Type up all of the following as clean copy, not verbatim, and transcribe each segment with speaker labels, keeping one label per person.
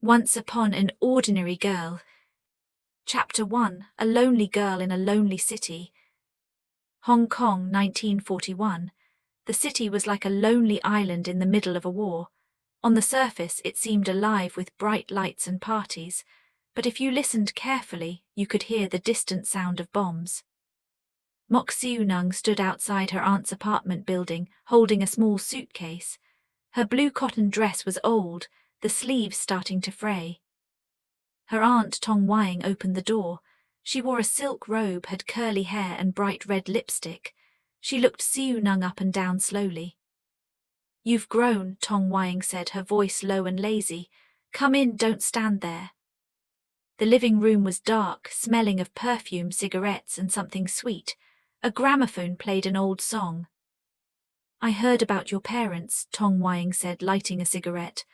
Speaker 1: Once upon an ordinary girl. Chapter 1. A lonely girl in a lonely city. Hong Kong, 1941. The city was like a lonely island in the middle of a war. On the surface, it seemed alive with bright lights and parties, but if you listened carefully, you could hear the distant sound of bombs. Mok Siu-nung stood outside her aunt's apartment building, holding a small suitcase. Her blue cotton dress was old, the sleeves starting to fray. Her aunt Tong Wang opened the door. She wore a silk robe, had curly hair and bright red lipstick. She looked Siu-nung up and down slowly. "You've grown," Tong Wang said, her voice low and lazy. "Come in, don't stand there." The living room was dark, smelling of perfume, cigarettes, and something sweet. A gramophone played an old song. "I heard about your parents," Tong Wang said, lighting a cigarette.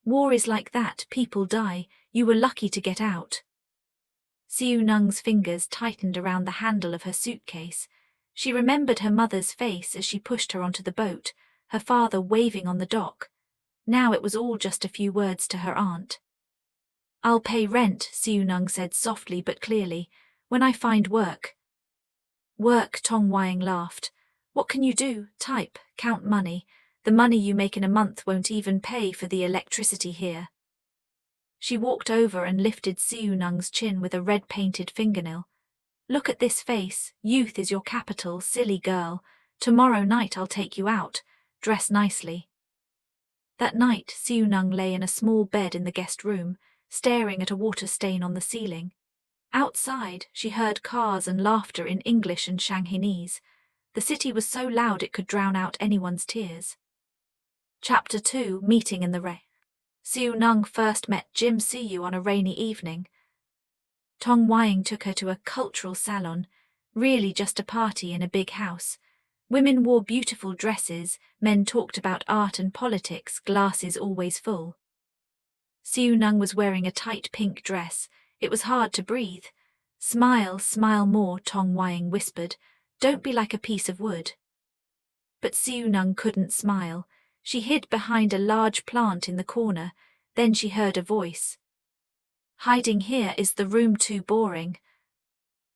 Speaker 1: "War is like that, people die. You were lucky to get out." Siu-nung's fingers tightened around the handle of her suitcase. She remembered her mother's face as she pushed her onto the boat, her father waving on the dock. Now it was all just a few words to her aunt. "I'll pay rent," Siu-nung said softly but clearly, "when I find work." "Work?" Tong Wang laughed. "What can you do? Type, count money. The money you make in a month won't even pay for the electricity here." She walked over and lifted Siu-nung's chin with a red-painted fingernail. "Look at this face. Youth is your capital, silly girl. Tomorrow night I'll take you out. Dress nicely." That night, Siu-nung lay in a small bed in the guest room, staring at a water stain on the ceiling. Outside, she heard cars and laughter in English and Shanghainese. The city was so loud it could drown out anyone's tears. Chapter 2. Meeting in the Rain. Siu-nung first met Jim Siu on a rainy evening. Tong Wang took her to a cultural salon, really just a party in a big house. Women wore beautiful dresses, men talked about art and politics, glasses always full. Siu-nung was wearing a tight pink dress. It was hard to breathe. "Smile, smile more," Tong Wang whispered. "Don't be like a piece of wood." But Siu-nung couldn't smile. She hid behind a large plant in the corner. Then she heard a voice. "Hiding here is the room too boring."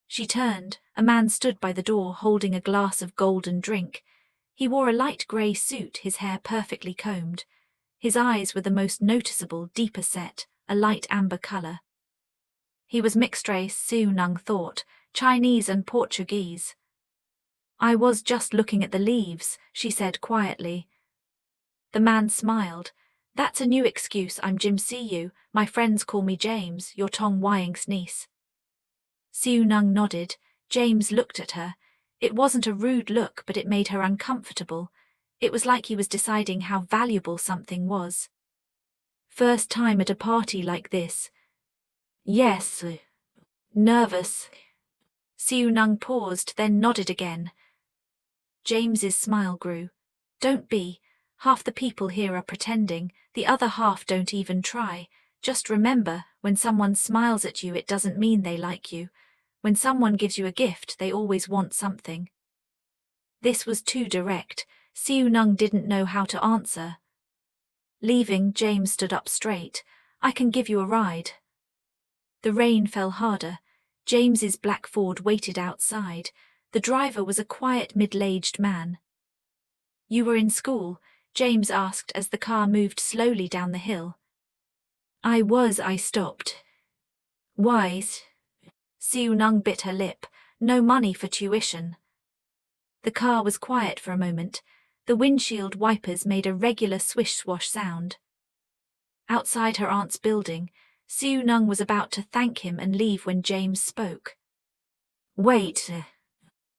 Speaker 1: She turned. A man stood by the door holding a glass of golden drink. He wore a light grey suit, his hair perfectly combed. His eyes were the most noticeable, deeper set, a light amber color. He was mixed race, Siu-nung thought, Chinese and Portuguese. "I was just looking at the leaves," she said quietly. The man smiled. "That's a new excuse. I'm Jim Siu. My friends call me James, you're Tong Wang's niece." Siu-nung nodded. James looked at her. It wasn't a rude look, but it made her uncomfortable. It was like he was deciding how valuable something was. "First time at a party like this?" "Yes." "Nervous?" Siu-nung paused, then nodded again. James's smile grew. "Don't be. Half the people here are pretending, the other half don't even try. Just remember, when someone smiles at you, it doesn't mean they like you. When someone gives you a gift, they always want something." This was too direct. Siu-nung didn't know how to answer. Leaving, James stood up straight. "I can give you a ride." The rain fell harder. James's black Ford waited outside. The driver was a quiet, middle-aged man. "You were in school?" James asked as the car moved slowly down the hill. I stopped." "Why?" Siu-nung bit her lip. "No money for tuition." The car was quiet for a moment. The windshield wipers made a regular swish-swash sound. Outside her aunt's building, Siu-nung was about to thank him and leave when James spoke. "Wait."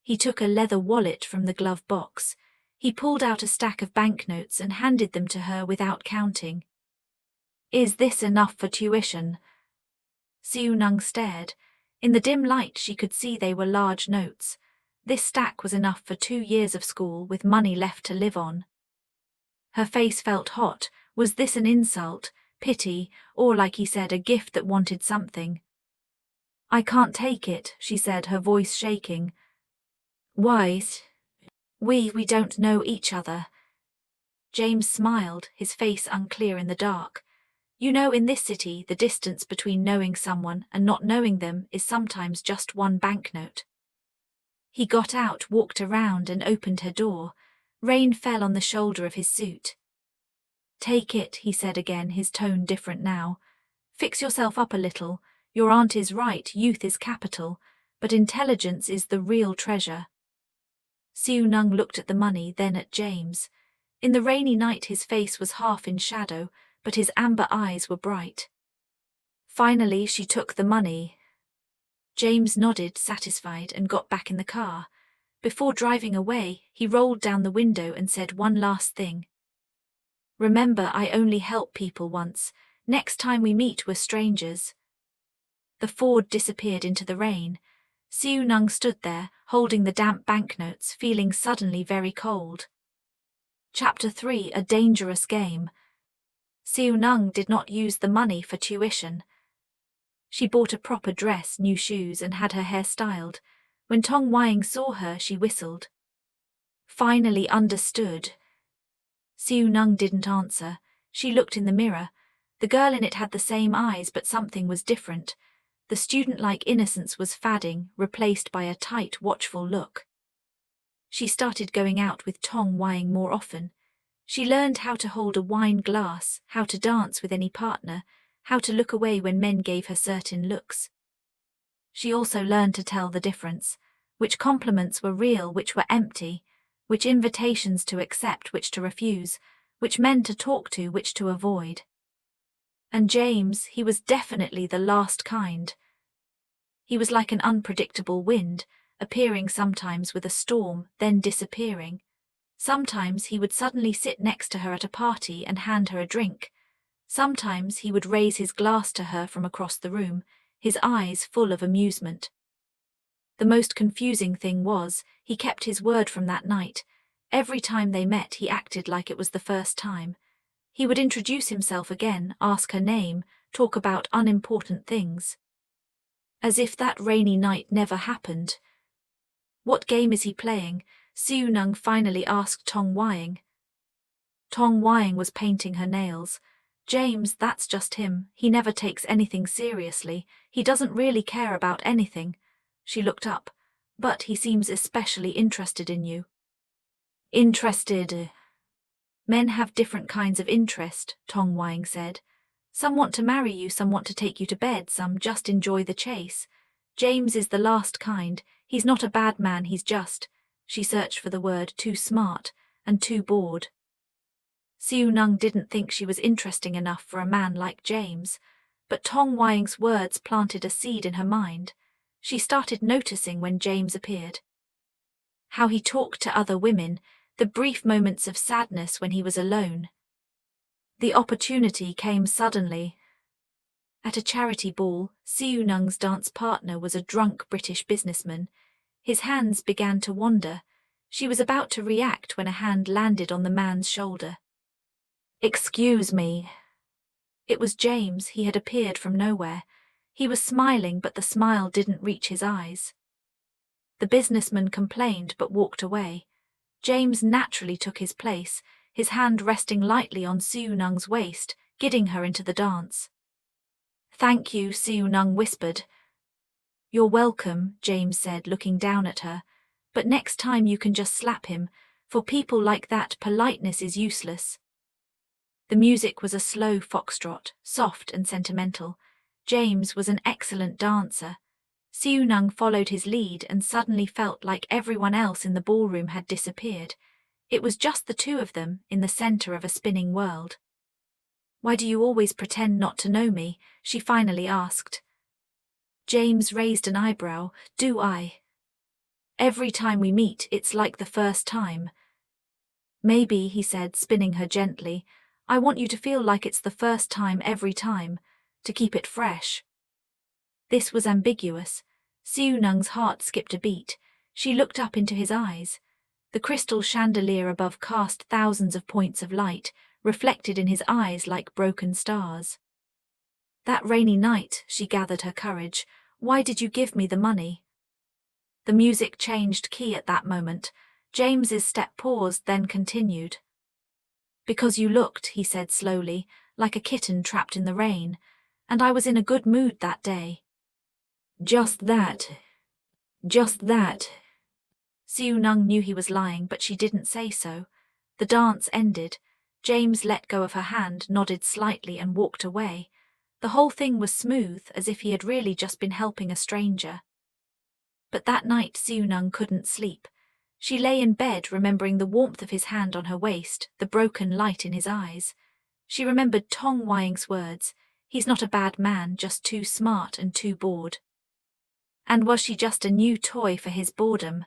Speaker 1: He took a leather wallet from the glove box. He pulled out a stack of banknotes and handed them to her without counting. "Is this enough for tuition?" Siu-nung stared. In the dim light she could see they were large notes. This stack was enough for 2 years of school with money left to live on. Her face felt hot. Was this an insult, pity, or, like he said, a gift that wanted something? "I can't take it," she said, her voice shaking. "Why?" We don't know each other." James smiled, his face unclear in the dark. You know, in this city, the distance between knowing someone and not knowing them is sometimes just one banknote. He got out, walked around, and opened her door. Rain fell on the shoulder of his suit. Take it, he said again, his tone different now. Fix yourself up a little. Your aunt is right, youth is capital, but intelligence is the real treasure. Siu Nung looked at the money, then at James. In the rainy night his face was half in shadow, but his amber eyes were bright. Finally she took the money. James nodded, satisfied, and got back in the car. Before driving away, he rolled down the window and said one last thing. Remember, I only help people once. Next time we meet, we're strangers. The Ford disappeared into the rain. Siu Nung stood there, holding the damp banknotes, feeling suddenly very cold. Chapter 3: A Dangerous Game. Siu Nung did not use the money for tuition. She bought a proper dress, new shoes, and had her hair styled. When Tong Wang saw her, she whistled. Finally understood. Siu Nung didn't answer. She looked in the mirror. The girl in it had the same eyes, but something was different. The student-like innocence was fading, replaced by a tight, watchful look. She started going out with Tong Wang more often. She learned how to hold a wine glass, how to dance with any partner, how to look away when men gave her certain looks. She also learned to tell the difference, which compliments were real, which were empty, which invitations to accept, which to refuse, which men to talk to, which to avoid. And James, he was definitely the last kind. He was like an unpredictable wind, appearing sometimes with a storm, then disappearing. Sometimes he would suddenly sit next to her at a party and hand her a drink. Sometimes he would raise his glass to her from across the room, his eyes full of amusement. The most confusing thing was, he kept his word from that night. Every time they met, he acted like it was the first time. He would introduce himself again, ask her name, talk about unimportant things. As if that rainy night never happened. What game is he playing? Siu Nung finally asked Tong Wang. Tong Wang was painting her nails. James, that's just him. He never takes anything seriously. He doesn't really care about anything. She looked up. But he seems especially interested in you. Interested? Men have different kinds of interest, Tong Wang said. Some want to marry you, some want to take you to bed, some just enjoy the chase. James is the last kind. He's not a bad man, he's just, she searched for the word, too smart and too bored. Siu Nung didn't think she was interesting enough for a man like James, but Tong Wang's words planted a seed in her mind. She started noticing when James appeared. How he talked to other women, the brief moments of sadness when he was alone. The opportunity came suddenly. At a charity ball, Siu Nung's dance partner was a drunk British businessman. His hands began to wander. She was about to react when a hand landed on the man's shoulder. Excuse me. It was James. He had appeared from nowhere. He was smiling, but the smile didn't reach his eyes. The businessman complained but walked away. James naturally took his place, his hand resting lightly on Siu Nung's waist, guiding her into the dance. Thank you, Siu Nung whispered. You're welcome, James said, looking down at her. But next time you can just slap him. For people like that, politeness is useless. The music was a slow foxtrot, soft and sentimental. James was an excellent dancer. Siu Nung followed his lead and suddenly felt like everyone else in the ballroom had disappeared. It was just the two of them in the center of a spinning world. Why do you always pretend not to know me? She finally asked. James raised an eyebrow. Do I? Every time we meet, it's like the first time. Maybe, he said, spinning her gently. I want you to feel like it's the first time every time, to keep it fresh. This was ambiguous. Siu Nung's heart skipped a beat. She looked up into his eyes. The crystal chandelier above cast thousands of points of light, reflected in his eyes like broken stars. That rainy night, she gathered her courage. Why did you give me the money? The music changed key at that moment. James's step paused, then continued. Because you looked, he said slowly, like a kitten trapped in the rain, and I was in a good mood that day. Just that. Siu Nung knew he was lying, but she didn't say so. The dance ended. James let go of her hand, nodded slightly, and walked away. The whole thing was smooth, as if he had really just been helping a stranger. But that night Siu Nung couldn't sleep. She lay in bed, remembering the warmth of his hand on her waist, the broken light in his eyes. She remembered Tong Waiing's words, "He's not a bad man, just too smart and too bored." And was she just a new toy for his boredom?